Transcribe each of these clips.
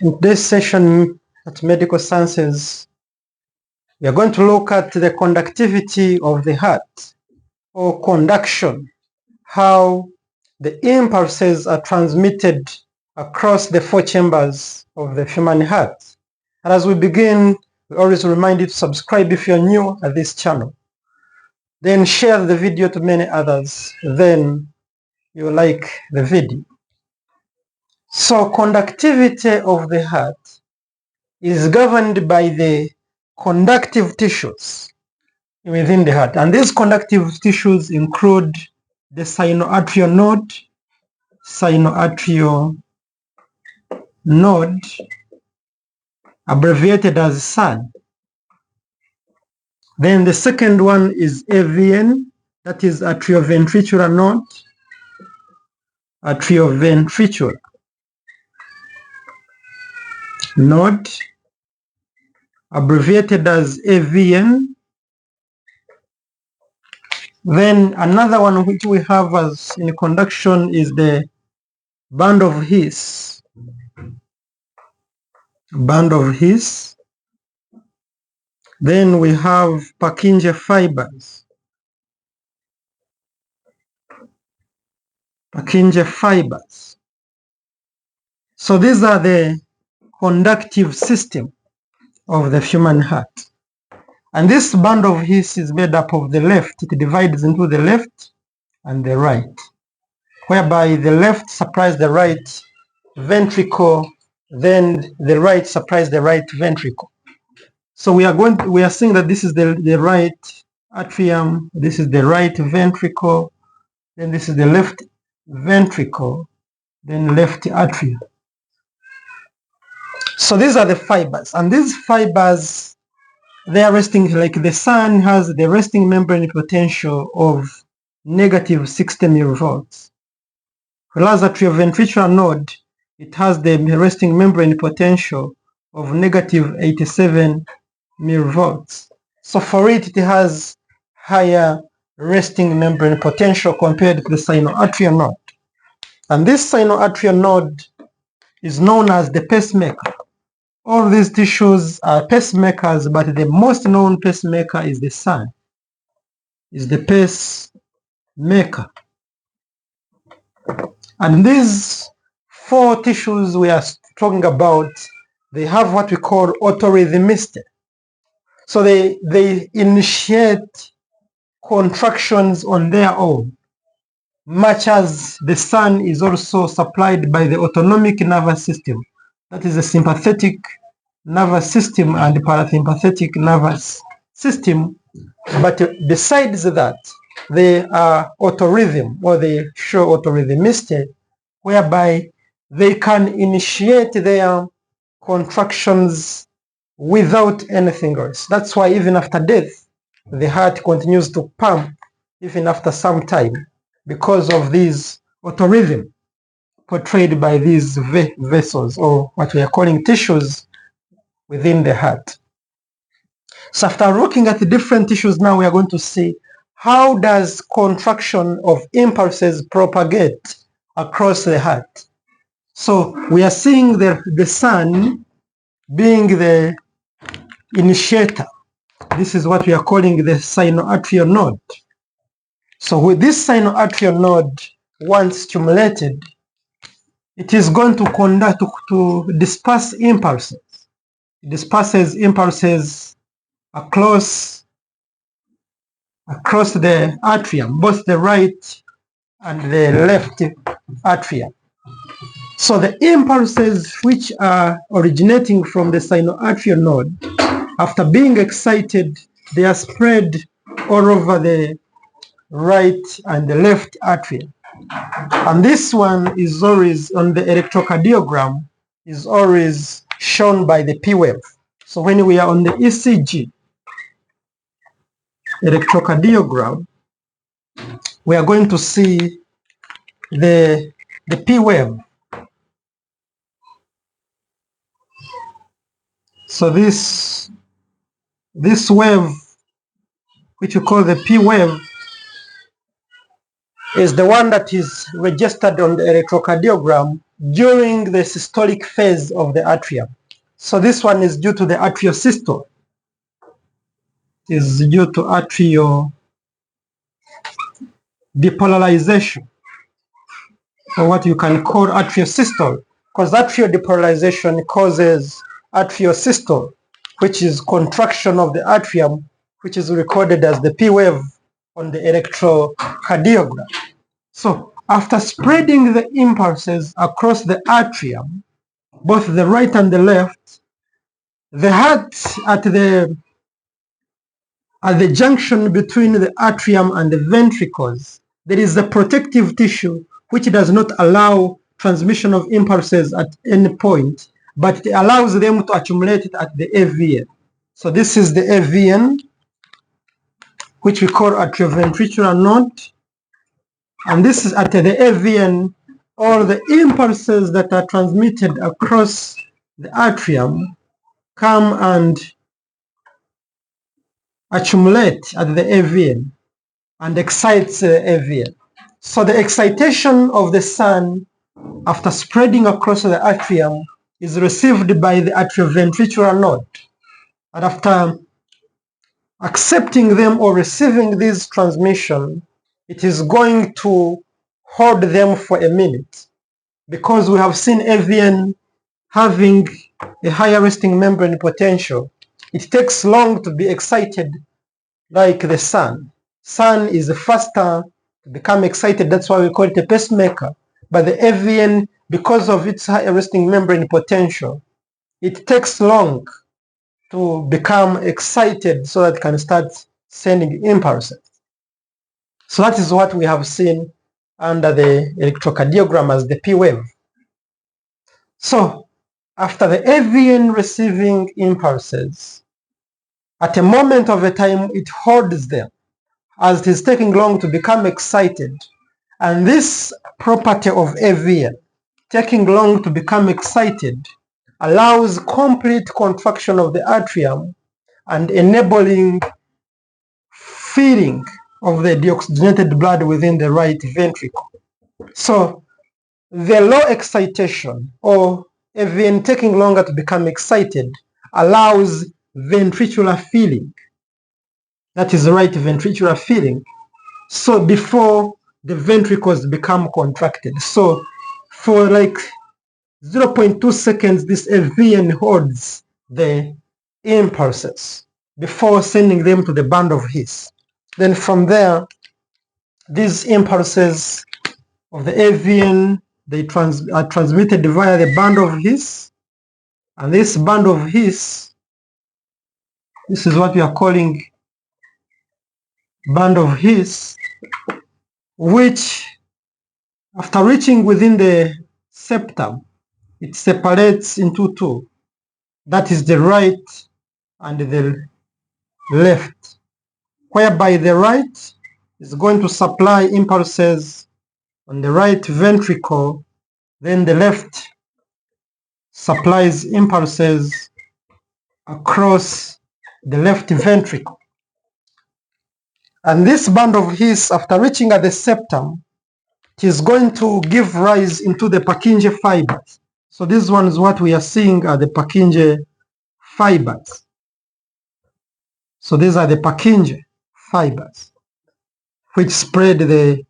In this session at Medical Sciences, we are going to look at the conductivity of the heart, or conduction, how the impulses are transmitted across the four chambers of the human heart. And as we begin, we always remind you to subscribe if you're new at this channel. Then share the video to many others. Then you like the video. So conductivity of the heart is governed by the conductive tissues within the heart. And these conductive tissues include the sinoatrial node, abbreviated as SAN. Then the second one is AVN, that is atrioventricular node, abbreviated as AVN. Then another one which we have as in conduction is the band of His. Then we have Purkinje fibers. So these are the conductive system of the human heart. And this band of His is made up of the left. It divides into the left and the right, whereby the left supplies the right ventricle, then the right supplies the right ventricle. So we are seeing that this is the right atrium, this is the right ventricle, then this is the left ventricle, then left atrium. So these are the fibers, and these fibers, they are resting, like the sun has the resting membrane potential of negative 60 millivolts. Whereas atrioventricular node, it has the resting membrane potential of negative 87 millivolts. So for it has higher resting membrane potential compared to the sinoatrial node. And this sinoatrial node is known as the pacemaker. All these tissues are pacemakers, but the most known pacemaker is the sun, is the pacemaker. And these four tissues we are talking about, they have what we call autorhythmicity. So they initiate contractions on their own, much as the sun is also supplied by the autonomic nervous system. That is the sympathetic nervous system and the parasympathetic nervous system. But besides that, they are autorhythm, or they show autorhythmicity, whereby they can initiate their contractions without anything else. That's why even after death, the heart continues to pump even after some time, because of these autorhythm portrayed by these vessels, or what we are calling tissues within the heart. So after looking at the different tissues, now we are going to see how does contraction of impulses propagate across the heart. So we are seeing the sun being the initiator. This is what we are calling the sinoatrial node. So with this sinoatrial node, once stimulated, it is going to disperse impulses. It disperses impulses across the atrium, both the right and the left atrium. So the impulses which are originating from the sinoatrial node, after being excited, they are spread all over the right and the left atrium. And this one is always on the electrocardiogram, is always shown by the P wave. So when we are on the ECG, electrocardiogram, we are going to see the P wave. So this wave, which we call the P wave, is the one that is registered on the electrocardiogram during the systolic phase of the atrium. So this one is due to the atrial systole. It is due to atrial depolarization, or what you can call atrial systole, because atrial depolarization causes atrial systole, which is contraction of the atrium, which is recorded as the P wave on the electrocardiogram. So after spreading the impulses across the atrium, both the right and the left, the heart at the junction between the atrium and the ventricles, there is a protective tissue which does not allow transmission of impulses at any point, but it allows them to accumulate at the AVN. So this is the AVN, which we call atrioventricular node. And this is at the AVN, all the impulses that are transmitted across the atrium come and accumulate at the AVN and excites the AVN. So the excitation of the sun after spreading across the atrium is received by the atrioventricular node. And after accepting them or receiving this transmission, it is going to hold them for a minute, because we have seen AVN having a higher resting membrane potential. It takes long to be excited like the sun. Sun is faster to become excited, that's why we call it a pacemaker. But the AVN, because of its higher resting membrane potential, it takes long to become excited so that it can start sending impulses. So that is what we have seen under the electrocardiogram as the P wave. So after the AVN receiving impulses, at a moment of a time it holds them as it is taking long to become excited. And this property of AVN, taking long to become excited, allows complete contraction of the atrium and enabling filling of the deoxygenated blood within the right ventricle. So the low excitation, or AVN taking longer to become excited, allows ventricular filling. That is the right ventricular filling. So before the ventricles become contracted. So for like 0.2 seconds, this AVN holds the impulses before sending them to the band of His. Then from there, these impulses of the AVN, they are transmitted via the band of His. And this band of His, this is what we are calling band of His, which after reaching within the septum, it separates into two. That is the right and the left, whereby the right is going to supply impulses on the right ventricle, then the left supplies impulses across the left ventricle. And this band of His, after reaching at the septum, it is going to give rise into the Purkinje fibers. So this one is what we are seeing are the Purkinje fibers. So these are the Purkinje fibers, which spread the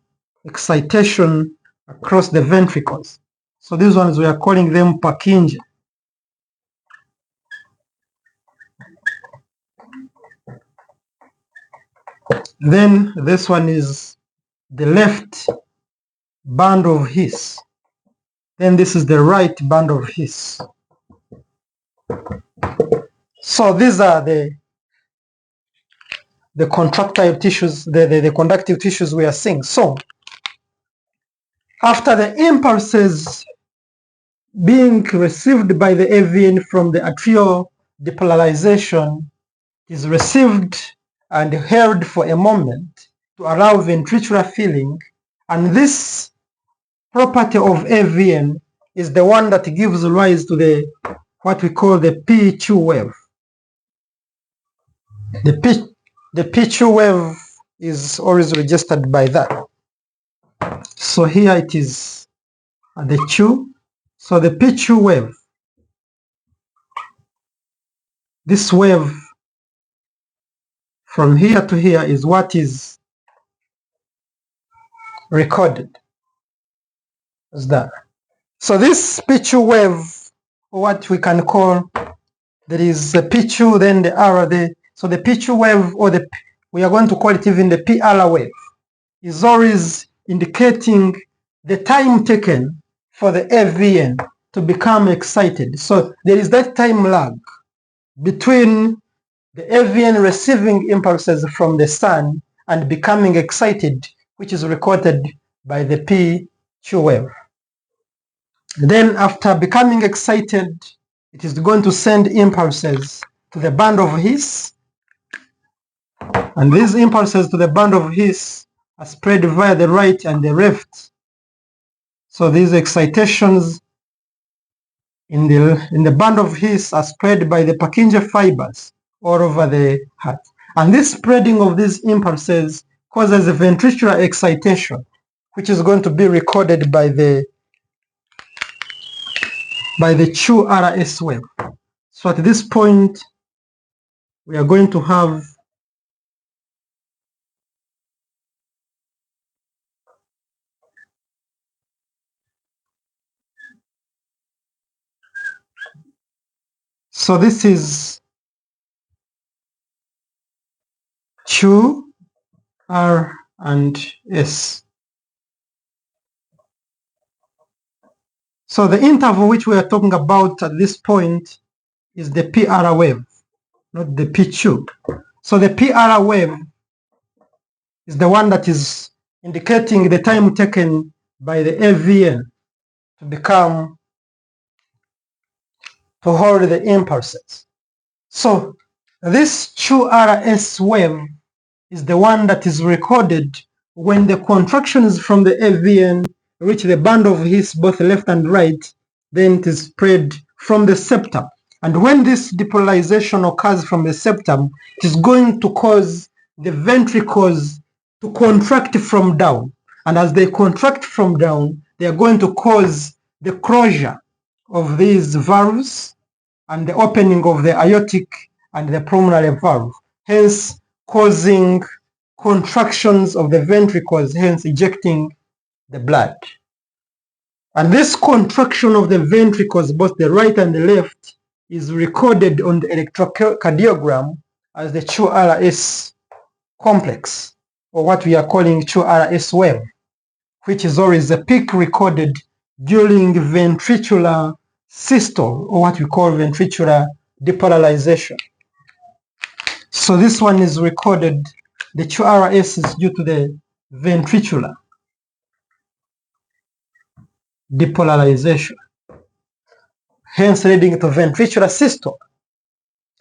excitation across the ventricles. So these ones we are calling them Purkinje. Then this one is the left band of His. Then this is the right band of His. So these are the contractile tissues, the conductive tissues we are seeing. So after the impulses being received by the AVN from the atrial depolarization is received and held for a moment to allow ventricular filling, and this property of AVN is the one that gives rise to the what we call the P2 wave. The P2 wave is always registered by that. So here it is the Q, So the P2 wave, this wave from here to here is what is recorded as that. So this P2 wave, what we can call, there is a P2, then the R there. So the P2 wave, or we are going to call it even the PR wave, is always indicating the time taken for the AVN to become excited. So there is that time lag between the AVN receiving impulses from the sun and becoming excited, which is recorded by the P2 wave. Then after becoming excited, it is going to send impulses to the band of His, and these impulses to the band of His are spread via the right and the left. So these excitations in the band of His are spread by the Purkinje fibers all over the heart. And this spreading of these impulses causes a ventricular excitation, which is going to be recorded by the true RS wave. So at this point, we are going to have so this is Q, R, and S. So the interval which we are talking about at this point is the PR wave, not the P2. So the PR wave is the one that is indicating the time taken by the AVN to hold the impulses. So this 2RS wave is the one that is recorded when the contractions from the AVN reach the band of His, both left and right, then it is spread from the septum. And when this depolarization occurs from the septum, it is going to cause the ventricles to contract from down. And as they contract from down, they are going to cause the closure of these valves and the opening of the aortic and the pulmonary valve, hence causing contractions of the ventricles, hence ejecting the blood. And this contraction of the ventricles, both the right and the left, is recorded on the electrocardiogram as the 2RS complex, or what we are calling 2RS wave, which is always a peak recorded during ventricular systole, or what we call ventricular depolarization. So this one is recorded, the 2RS is due to the ventricular depolarization, hence leading to ventricular systole.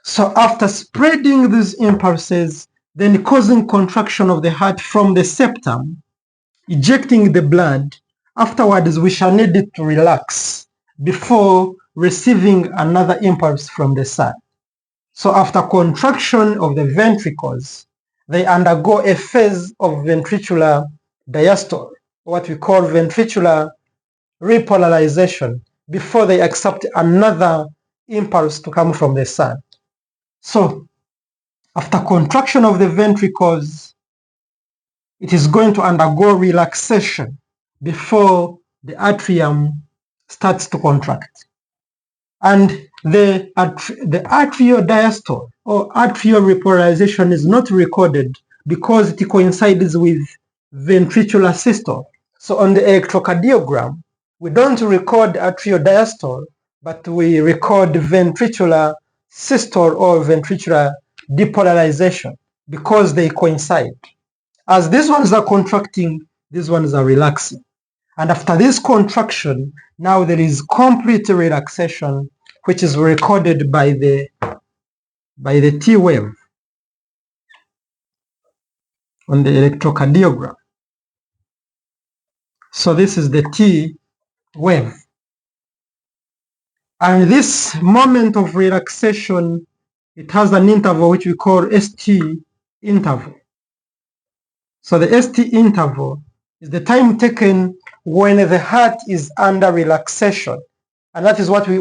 So after spreading these impulses, then causing contraction of the heart from the septum, ejecting the blood, afterwards we shall need it to relax before receiving another impulse from the sun. So after contraction of the ventricles, they undergo a phase of ventricular diastole, what we call ventricular repolarization, before they accept another impulse to come from the sun. So after contraction of the ventricles, it is going to undergo relaxation before the atrium starts to contract. And the atrial diastole or atrial repolarization is not recorded because it coincides with ventricular systole. So on the electrocardiogram, we don't record atrial diastole, but we record ventricular systole or ventricular depolarization because they coincide. As these ones are contracting, these ones are relaxing. And after this contraction, now there is complete relaxation, which is recorded by the T wave on the electrocardiogram. So this is the T wave. And this moment of relaxation, it has an interval which we call ST interval. So the ST interval is the time taken when the heart is under relaxation And that is what we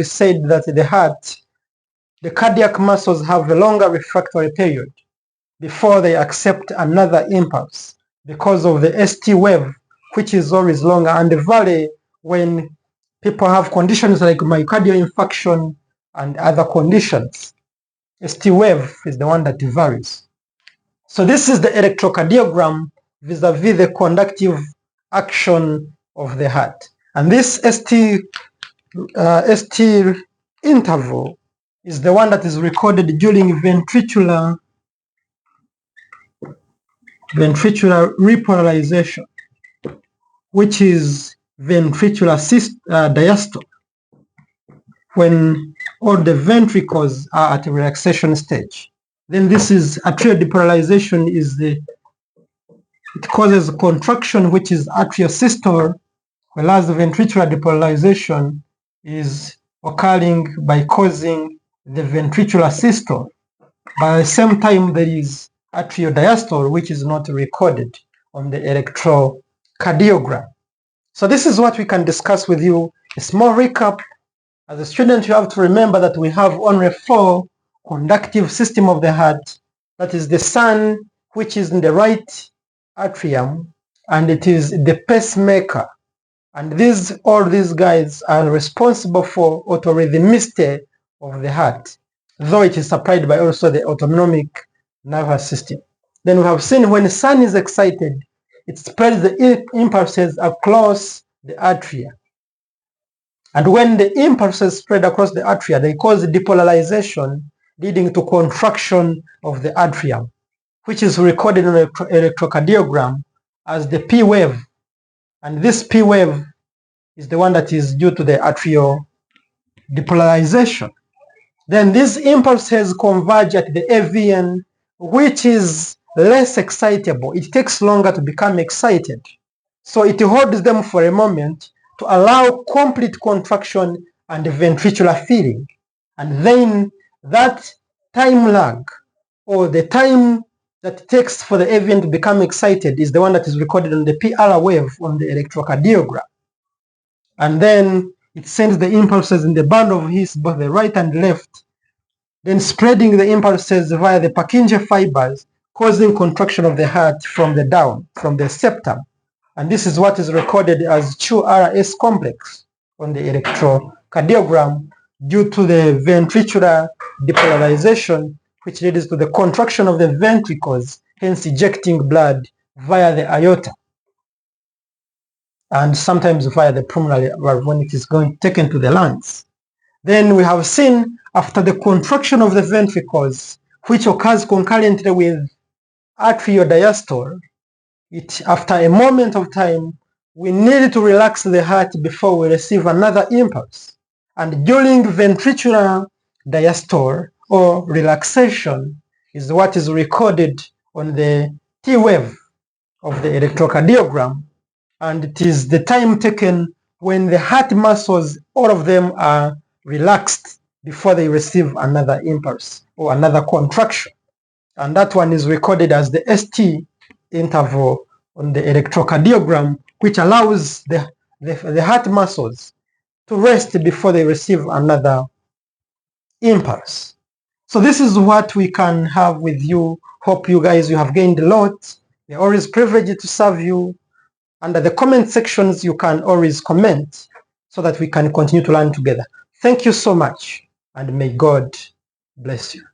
said, that the heart, the cardiac muscles have a longer refractory period before they accept another impulse because of the ST wave, which is always longer, and the valley when people have conditions like myocardial infarction and other conditions. ST wave is the one that varies. So this is the electrocardiogram vis-a-vis the conductive action of the heart. And this ST interval is the one that is recorded during ventricular repolarization, which is ventricular diastole, when all the ventricles are at a relaxation stage. Then this is atrial depolarization, it causes contraction, which is atrial systole, whereas the ventricular depolarization is occurring by causing the ventricular systole. But at the same time, there is atrial diastole, which is not recorded on the electrocardiogram. So this is what we can discuss with you. A small recap. As a student, you have to remember that we have only 4 conductive system of the heart. That is the sun, which is in the right atrium, and it is the pacemaker. And all these guys are responsible for autorhythmicity of the heart, though it is supplied by also the autonomic nervous system. Then we have seen when the sun is excited, it spreads the impulses across the atria. And when the impulses spread across the atria, they cause depolarization, leading to contraction of the atrium, which is recorded in the electrocardiogram as the P wave. And this P wave is the one that is due to the atrial depolarization. Then these impulses converge at the AVN, which is less excitable. It takes longer to become excited. So it holds them for a moment to allow complete contraction and ventricular filling. And then that time lag, or the time that it takes for the AVN to become excited, is the one that is recorded on the PR wave on the electrocardiogram. And then it sends the impulses in the band of His, both the right and left, then spreading the impulses via the Purkinje fibers, causing contraction of the heart from the down, from the septum. And this is what is recorded as QRS complex on the electrocardiogram due to the ventricular depolarization, which leads to the contraction of the ventricles, hence ejecting blood via the aorta, and sometimes via the pulmonary valve when it is taken to the lungs. Then we have seen after the contraction of the ventricles, which occurs concurrently with atrial diastole, after a moment of time, we need to relax the heart before we receive another impulse. And during ventricular diastole or relaxation is what is recorded on the T wave of the electrocardiogram, and it is the time taken when the heart muscles, all of them are relaxed before they receive another impulse or another contraction. And that one is recorded as the ST interval on the electrocardiogram, which allows the heart muscles to rest before they receive another impulse. So this is what we can have with you. Hope you guys, you have gained a lot. We're always privileged to serve you. Under the comment sections, you can always comment so that we can continue to learn together. Thank you so much, and may God bless you.